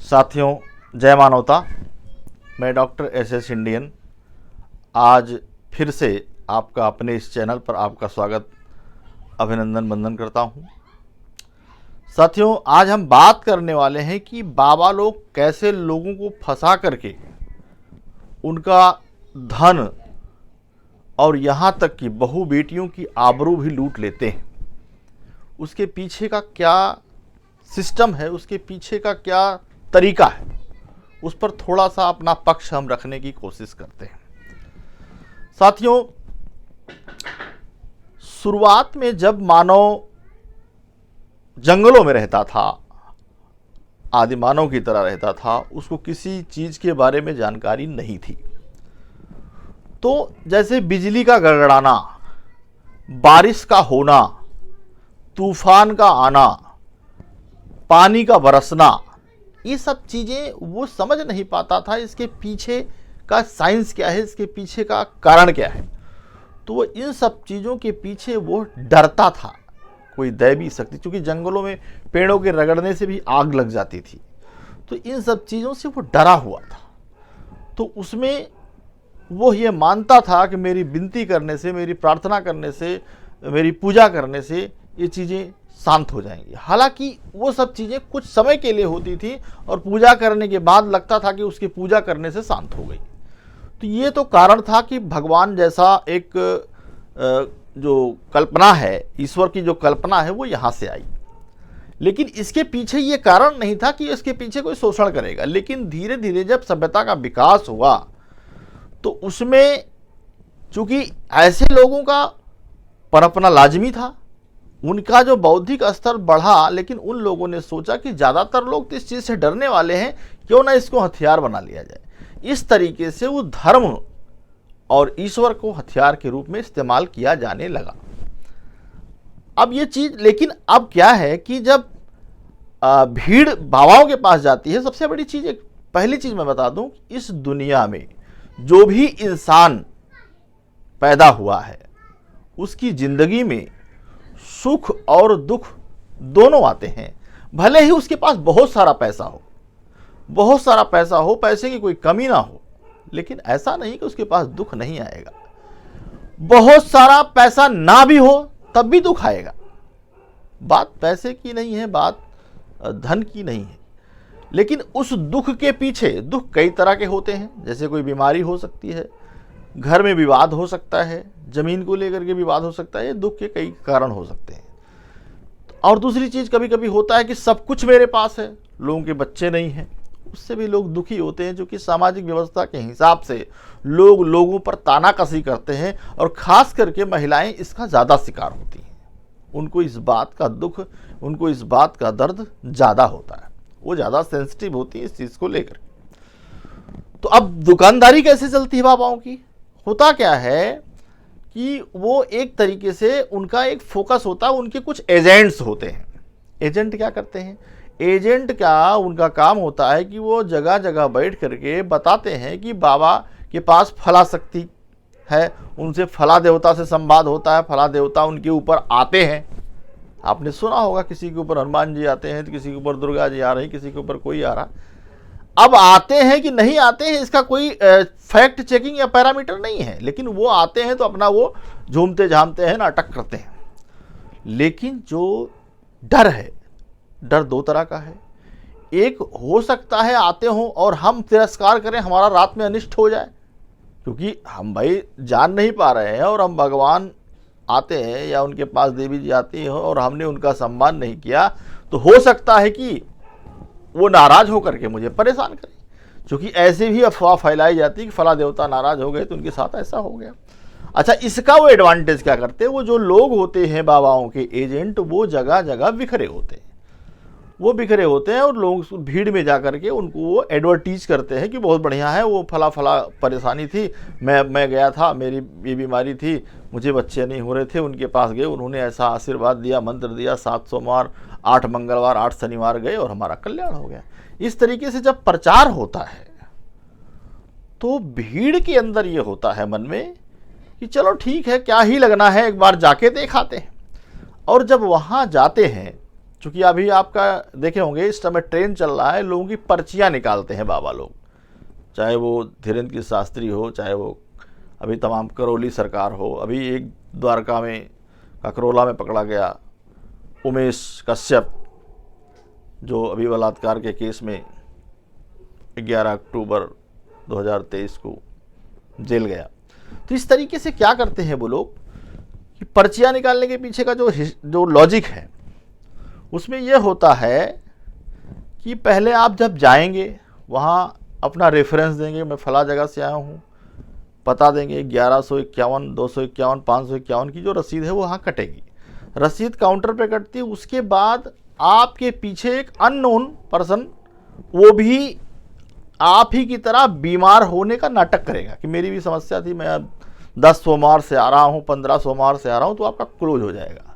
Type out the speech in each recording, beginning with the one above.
साथियों, जय मानवता। मैं डॉक्टर एस इंडियन आज फिर से आपका अपने इस चैनल पर आपका स्वागत, अभिनंदन वंदन करता हूँ। साथियों, आज हम बात करने वाले हैं कि बाबा लोग कैसे लोगों को फंसा करके उनका धन और यहाँ तक कि बहू बेटियों की आबरू भी लूट लेते हैं। उसके पीछे का क्या सिस्टम है, उसके पीछे का क्या तरीका है, उस पर थोड़ा सा अपना पक्ष हम रखने की कोशिश करते हैं। साथियों, शुरुआत में जब मानव जंगलों में रहता था, आदि मानव की तरह रहता था, उसको किसी चीज के बारे में जानकारी नहीं थी। तो जैसे बिजली का गड़गड़ाना, बारिश का होना, तूफान का आना, पानी का बरसना, ये सब चीजें वो समझ नहीं पाता था। इसके पीछे का साइंस क्या है, इसके पीछे का कारण क्या है। तो वो इन सब चीजों के पीछे वो डरता था, कोई दैवी शक्ति, क्योंकि जंगलों में पेड़ों के रगड़ने से भी आग लग जाती थी। तो इन सब चीजों से वो डरा हुआ था। तो उसमें वो ये मानता था कि मेरी विनती करने से, मेरी प्रार्थना करने से, मेरी पूजा करने से ये चीज़ें शांत हो जाएंगी। हालांकि वो सब चीज़ें कुछ समय के लिए होती थी और पूजा करने के बाद लगता था कि उसकी पूजा करने से शांत हो गई। तो ये तो कारण था कि भगवान जैसा एक जो कल्पना है, ईश्वर की जो कल्पना है, वो यहाँ से आई। लेकिन इसके पीछे ये कारण नहीं था कि इसके पीछे कोई शोषण करेगा। लेकिन धीरे धीरे जब सभ्यता का विकास हुआ तो उसमें चूंकि ऐसे लोगों का पनपना लाजमी था, उनका जो बौद्धिक स्तर बढ़ा, लेकिन उन लोगों ने सोचा कि ज़्यादातर लोग तो इस चीज़ से डरने वाले हैं, क्यों ना इसको हथियार बना लिया जाए। इस तरीके से वो धर्म और ईश्वर को हथियार के रूप में इस्तेमाल किया जाने लगा। अब ये चीज़, लेकिन अब क्या है कि जब भीड़ बाबाओं के पास जाती है, सबसे बड़ी चीज़, एक पहली चीज़ मैं बता दूं, इस दुनिया में जो भी इंसान पैदा हुआ है उसकी जिंदगी में सुख और दुख दोनों आते हैं। भले ही उसके पास बहुत सारा पैसा हो, बहुत सारा पैसा हो, पैसे की कोई कमी ना हो, लेकिन ऐसा नहीं कि उसके पास दुख नहीं आएगा। बहुत सारा पैसा ना भी हो तब भी दुख आएगा। बात पैसे की नहीं है, बात धन की नहीं है। लेकिन उस दुख के पीछे, दुख कई तरह के होते हैं। जैसे कोई बीमारी हो सकती है, घर में विवाद हो सकता है, जमीन को लेकर के विवाद हो सकता है, ये दुख के कई कारण हो सकते हैं। और दूसरी चीज़, कभी कभी होता है कि सब कुछ मेरे पास है, लोगों के बच्चे नहीं हैं, उससे भी लोग दुखी होते हैं। जो कि सामाजिक व्यवस्था के हिसाब से लोग लोगों पर तानाकसी करते हैं, और ख़ास करके महिलाएं इसका ज़्यादा शिकार होती हैं। उनको इस बात का दुख, उनको इस बात का दर्द ज़्यादा होता है, वो ज़्यादा सेंसिटिव होती है इस चीज़ को लेकर। तो अब दुकानदारी कैसे चलती है बाबाओं की? होता क्या है कि वो एक तरीके से उनका एक फोकस होता है, उनके कुछ एजेंट्स होते हैं। एजेंट क्या करते हैं? एजेंट का उनका काम होता है कि वो जगह जगह बैठ करके बताते हैं कि बाबा के पास फला शक्ति है, उनसे फला देवता से संवाद होता है, फला देवता उनके ऊपर आते हैं। आपने सुना होगा, किसी के ऊपर हनुमान जी आते हैं, तो किसी के ऊपर दुर्गा जी आ रही, किसी के ऊपर कोई आ रहा। अब आते हैं कि नहीं आते हैं, इसका कोई फैक्ट चेकिंग या पैरामीटर नहीं है, लेकिन वो आते हैं तो अपना वो झूमते झामते हैं, नाटक करते हैं। लेकिन जो डर है, डर दो तरह का है। एक हो सकता है आते हों और हम तिरस्कार करें, हमारा रात में अनिष्ट हो जाए, क्योंकि हम भाई जान नहीं पा रहे हैं और हम भगवान आते हैं या उनके पास देवी जी आती हैं और हमने उनका सम्मान नहीं किया, तो हो सकता है कि वो नाराज होकर के मुझे परेशान करें। क्योंकि ऐसे भी अफवाह फैलाई जाती है कि फला देवता नाराज हो गए तो उनके साथ ऐसा हो गया। अच्छा, इसका वो एडवांटेज क्या करते हैं? वो जो लोग होते हैं बाबाओं के एजेंट, वो जगह जगह बिखरे होते हैं, वो बिखरे होते हैं और लोग भीड़ में जा करके उनको वो एडवर्टीज करते हैं कि बहुत बढ़िया है, वो फला फला परेशानी थी, मैं गया था, मेरी ये बीमारी थी, मुझे बच्चे नहीं हो रहे थे, उनके पास गए, उन्होंने ऐसा आशीर्वाद दिया, मंत्र दिया, 7 सोमवार, 8 मंगलवार, 8 शनिवार गए और हमारा कल्याण हो गया। इस तरीके से जब प्रचार होता है तो भीड़ के अंदर ये होता है मन में कि चलो ठीक है, क्या ही लगना है, एक बार जाके देखाते हैं। और जब वहाँ जाते हैं, चूंकि अभी आपका देखे होंगे इस समय ट्रेंड चल रहा है, लोगों की पर्चियां निकालते हैं बाबा लोग, चाहे वो धीरेन्द्र की शास्त्री हो, चाहे वो अभी तमाम करौली सरकार हो। अभी एक द्वारका में ककरोला में पकड़ा गया उमेश कश्यप, जो अभी बलात्कार के केस में 11 अक्टूबर 2023 को जेल गया। तो इस तरीके से क्या करते हैं वो लोग कि पर्चियां निकालने के पीछे का जो लॉजिक है उसमें यह होता है कि पहले आप जब जाएंगे वहाँ अपना रेफरेंस देंगे, मैं फला जगह से आया हूँ, पता देंगे, 1151, 251, 551 की जो रसीद है वो वहाँ कटेगी, रसीद काउंटर पे कटती है। उसके बाद आपके पीछे एक अननोन पर्सन, वो भी आप ही की तरह बीमार होने का नाटक करेगा कि मेरी भी समस्या थी, मैं 10 सोमवार से आ रहा हूँ, 15 सोमवार से आ रहा हूँ, तो आपका क्लोज हो जाएगा।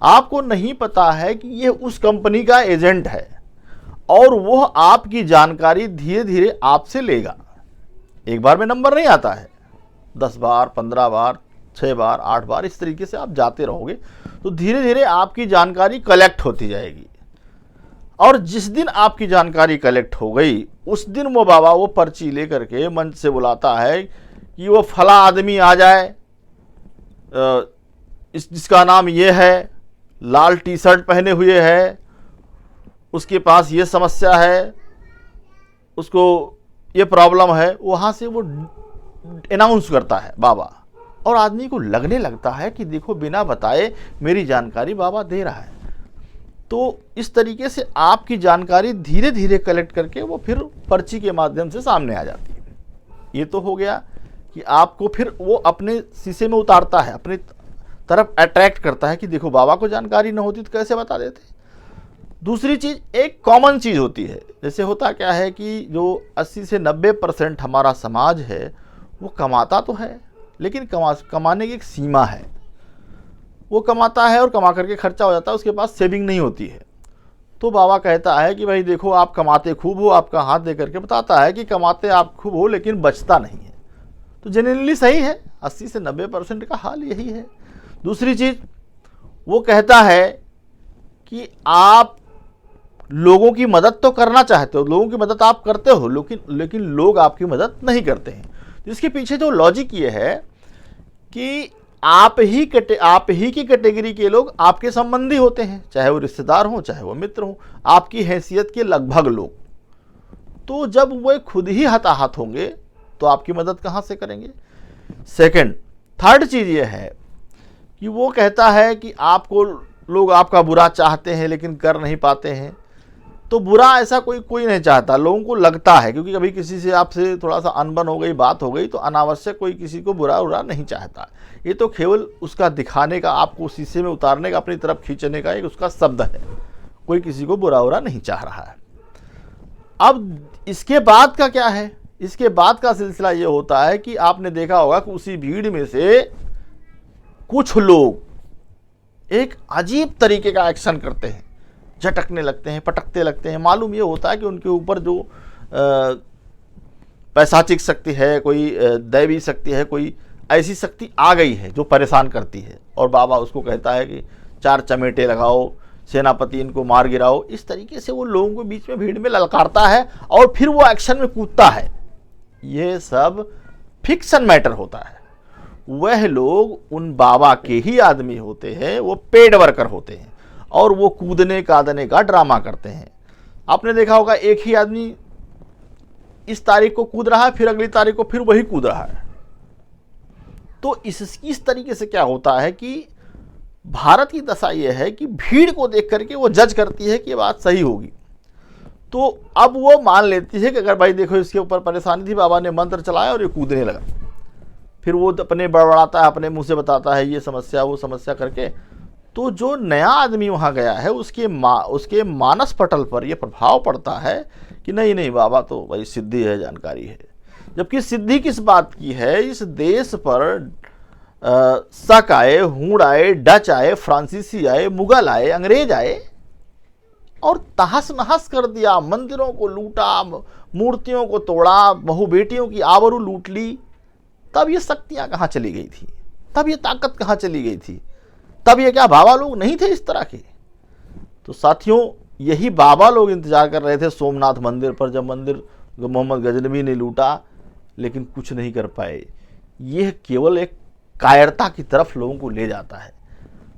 आपको नहीं पता है कि ये उस कंपनी का एजेंट है और वो आपकी जानकारी धीरे धीरे आपसे लेगा। एक बार में नंबर नहीं आता है, 10 बार, 15 बार, 6 बार, 8 बार, इस तरीके से आप जाते रहोगे तो धीरे धीरे आपकी जानकारी कलेक्ट होती जाएगी। और जिस दिन आपकी जानकारी कलेक्ट हो गई उस दिन वो बाबा वो पर्ची लेकर के मंच से बुलाता है कि वो फला आदमी आ जाए, जिसका नाम ये है, लाल टी शर्ट पहने हुए है, उसके पास ये समस्या है, उसको ये प्रॉब्लम है। वहाँ से वो अनाउंस करता है बाबा, और आदमी को लगने लगता है कि देखो बिना बताए मेरी जानकारी बाबा दे रहा है। तो इस तरीके से आपकी जानकारी धीरे धीरे कलेक्ट करके वो फिर पर्ची के माध्यम से सामने आ जाती है। ये तो हो गया कि आपको फिर वो अपने शीशे में उतारता है, अपनी तरफ अट्रैक्ट करता है कि देखो बाबा को जानकारी न होती तो कैसे बता देते। दूसरी चीज़, एक कॉमन चीज़ होती है, जैसे होता क्या है कि जो 80 से 90% हमारा समाज है वो कमाता तो है, लेकिन कमाने की एक सीमा है। वो कमाता है और कमा करके खर्चा हो जाता है, उसके पास सेविंग नहीं होती है। तो बाबा कहता है कि भाई देखो आप कमाते खूब हो, आपका हाथ दे करके बताता है कि कमाते आप खूब हो लेकिन बचता नहीं है। तो जेन्युइनली सही है, 80 से 90% का हाल यही है। दूसरी चीज़, वो कहता है कि आप लोगों की मदद तो करना चाहते हो, लोगों की मदद आप करते हो, लेकिन लोग आपकी मदद नहीं करते हैं। इसके पीछे जो लॉजिक ये है कि आप ही की कैटेगरी के लोग आपके संबंधी होते हैं, चाहे वो रिश्तेदार हों, चाहे वो मित्र हों, आपकी हैसियत के लगभग लोग। तो जब वो खुद ही हताहत होंगे तो आपकी मदद कहाँ से करेंगे। थर्ड चीज़ ये है कि वो कहता है कि आपको लोग आपका बुरा चाहते हैं लेकिन कर नहीं पाते हैं। तो बुरा ऐसा कोई नहीं चाहता, लोगों को लगता है, क्योंकि कभी किसी से आपसे थोड़ा सा अनबन हो गई, बात हो गई, तो अनावश्यक कोई किसी को बुरा नहीं चाहता। ये तो केवल उसका दिखाने का, आपको शीशे में उतारने का, अपनी तरफ खींचने का एक उसका शब्द है, कोई किसी को बुरा नहीं चाह रहा है। अब इसके बाद का क्या है, इसके बाद का सिलसिला ये होता है कि आपने देखा होगा कि उसी भीड़ में से कुछ लोग एक अजीब तरीके का एक्शन करते हैं, झटकने लगते हैं, पटकते लगते हैं। मालूम ये होता है कि उनके ऊपर जो पैशाचिक शक्ति है, कोई दैवी शक्ति है, कोई ऐसी शक्ति आ गई है जो परेशान करती है, और बाबा उसको कहता है कि 4 चमेटे लगाओ, सेनापति इनको मार गिराओ। इस तरीके से वो लोगों को बीच में भीड़ में ललकारता है और फिर वो एक्शन में कूदता है। ये सब फिक्शन मैटर होता है। वह लोग उन बाबा के ही आदमी होते हैं, वो पेड वर्कर होते हैं और वो कूदने कादने का ड्रामा करते हैं। आपने देखा होगा एक ही आदमी इस तारीख को कूद रहा है, फिर अगली तारीख को फिर वही कूद रहा है। तो इस तरीके से क्या होता है कि भारत की दशा यह है कि भीड़ को देख करके वो जज करती है कि ये बात सही होगी। तो अब वो मान लेती है कि अगर भाई देखो इसके ऊपर परेशानी थी, बाबा ने मंत्र चलाया और ये कूदने लगा, फिर वो अपने बड़बड़ाता है, अपने मुंह से बताता है ये समस्या वो समस्या करके। तो जो नया आदमी वहाँ गया है उसके मानस पटल पर यह प्रभाव पड़ता है कि नहीं बाबा तो भाई सिद्धि है, जानकारी है। जबकि सिद्धि किस बात की है, इस देश पर शक आए, हूण आए, डच आए, फ्रांसीसी आए, मुगल आए, अंग्रेज आए और तहस नहस कर दिया, मंदिरों को लूटा, मूर्तियों को तोड़ा, बहु बेटियों की आबरू लूट ली। तब ये शक्तियाँ कहाँ चली गई थी, तब ये ताकत कहाँ चली गई थी, तब ये क्या बाबा लोग नहीं थे इस तरह के। तो साथियों, यही बाबा लोग इंतजार कर रहे थे सोमनाथ मंदिर पर, जब मंदिर मोहम्मद गजनवी ने लूटा, लेकिन कुछ नहीं कर पाए। यह केवल एक कायरता की तरफ लोगों को ले जाता है।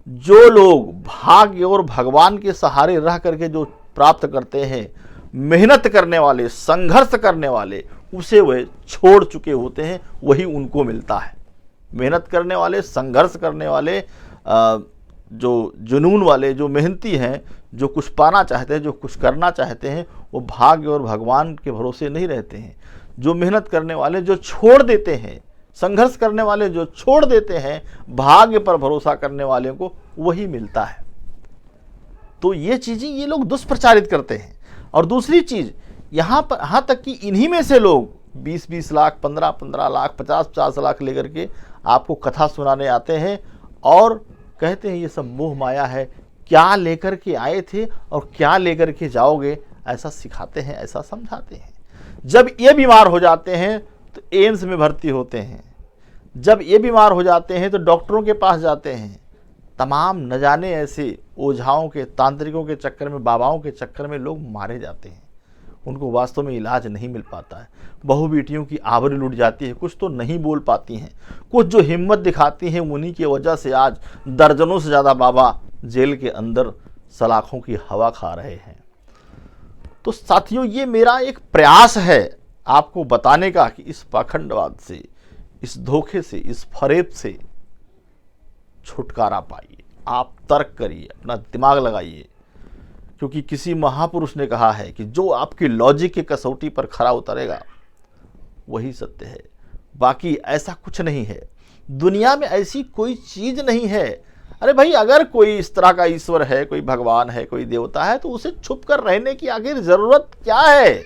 जो लोग भाग्य और भगवान के सहारे रह करके जो प्राप्त करते हैं, मेहनत करने वाले, संघर्ष करने वाले, उसे वे छोड़ चुके होते हैं, वही उनको मिलता है। मेहनत करने वाले, संघर्ष करने वाले, जो जुनून वाले, जो मेहनती हैं, जो कुछ पाना चाहते हैं, जो कुछ करना चाहते हैं, वो भाग्य और भगवान के भरोसे नहीं रहते हैं। जो मेहनत करने वाले जो छोड़ देते हैं, संघर्ष करने वाले जो छोड़ देते हैं, भाग्य पर भरोसा करने वाले को वही मिलता है। तो ये चीज़ें ये लोग दुष्प्रचारित करते हैं। और दूसरी चीज़, यहाँ तक कि इन्हीं में से लोग 20-20 लाख, 15-15 लाख, 50-50 लाख लेकर के आपको कथा सुनाने आते हैं और कहते हैं ये सब मोह माया है, क्या लेकर के आए थे और क्या लेकर के जाओगे, ऐसा सिखाते हैं, ऐसा समझाते हैं। जब ये बीमार हो जाते हैं तो एम्स में भर्ती होते हैं, जब ये बीमार हो जाते हैं तो डॉक्टरों के पास जाते हैं। तमाम न जाने ऐसे ओझाओं के, तांत्रिकों के चक्कर में, बाबाओं के चक्कर में लोग मारे जाते हैं। उनको वास्तव में इलाज नहीं मिल पाता है। बहू बेटियों की आबरू लूट जाती है, कुछ तो नहीं बोल पाती हैं, कुछ जो हिम्मत दिखाती हैं, उन्हीं की वजह से आज दर्जनों से ज़्यादा बाबा जेल के अंदर सलाखों की हवा खा रहे हैं। तो साथियों, ये मेरा एक प्रयास है आपको बताने का कि इस पाखंडवाद से, इस धोखे से, इस फरेब से छुटकारा पाइए। आप तर्क करिए, अपना दिमाग लगाइए, क्योंकि किसी महापुरुष ने कहा है कि जो आपकी लॉजिक की कसौटी पर खरा उतरेगा वही सत्य है, बाकी ऐसा कुछ नहीं है। दुनिया में ऐसी कोई चीज नहीं है। अरे भाई, अगर कोई इस तरह का ईश्वर है, कोई भगवान है, कोई देवता है, तो उसे छुप कर रहने की आखिर जरूरत क्या है?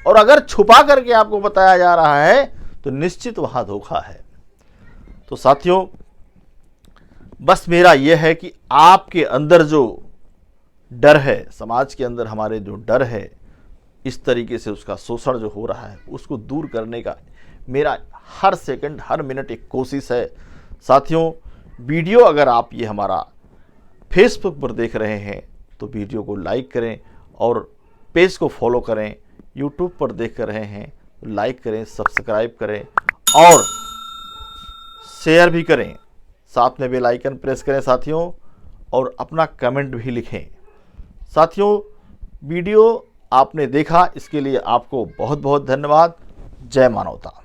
और अगर छुपा करके आपको बताया जा रहा है तो निश्चित वहां धोखा है। तो साथियों, बस मेरा यह है कि आपके अंदर जो डर है, समाज के अंदर हमारे जो डर है, इस तरीके से उसका शोषण जो हो रहा है, उसको दूर करने का मेरा हर सेकंड, हर मिनट एक कोशिश है। साथियों, वीडियो अगर आप ये हमारा फेसबुक पर देख रहे हैं तो वीडियो को लाइक करें और पेज को फॉलो करें। यूट्यूब पर देख कर रहे हैं तो लाइक करें, सब्सक्राइब करें और शेयर भी करें। साथ में बेल आइकन प्रेस करें साथियों, और अपना कमेंट भी लिखें। साथियों, वीडियो आपने देखा, इसके लिए आपको बहुत बहुत धन्यवाद। जय मानवता।